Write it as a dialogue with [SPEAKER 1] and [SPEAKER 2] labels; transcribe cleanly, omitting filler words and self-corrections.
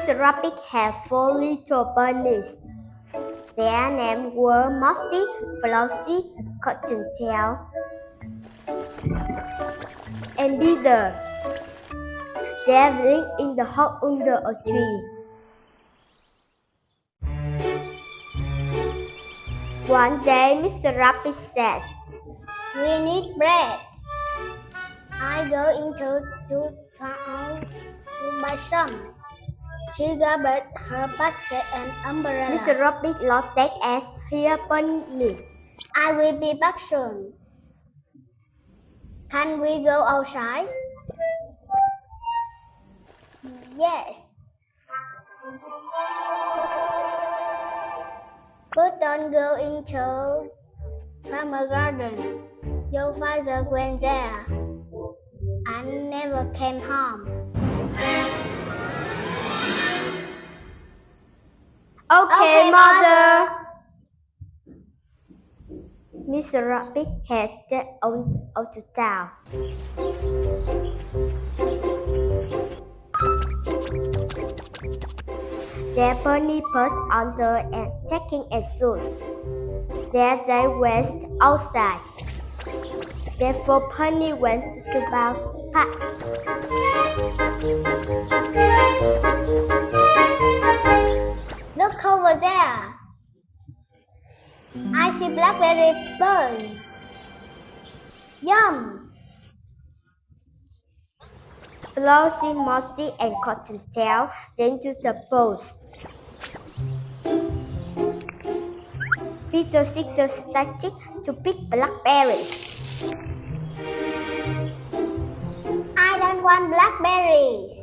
[SPEAKER 1] Mr. Rabbit had 4 little bunnies. Their names were Mousy, Flossie, Cottontail, and Leader. They lived in the hole under a tree. One day, Mr. Rabbit says,
[SPEAKER 2] "We need bread. I go into town to buy some." She grabbed her basket and umbrella.
[SPEAKER 1] Mr. Rabbit looked at her bunnies.
[SPEAKER 2] "I will be back soon. Can we go outside?" "Yes." "But don't go into farmer garden. Your father went there and never came home."
[SPEAKER 1] Okay, Mother. Mr. Rabbit headed out to town. Their bunny put on the and taking a shoes. There they went outside. Their 4 bunny went to pass.
[SPEAKER 2] "Look over there. I see blackberry birds. Yum!"
[SPEAKER 1] Flossie, Mousy, and Cottontail ran to the post. Peter started to pick blackberries.
[SPEAKER 2] "I don't want blackberries."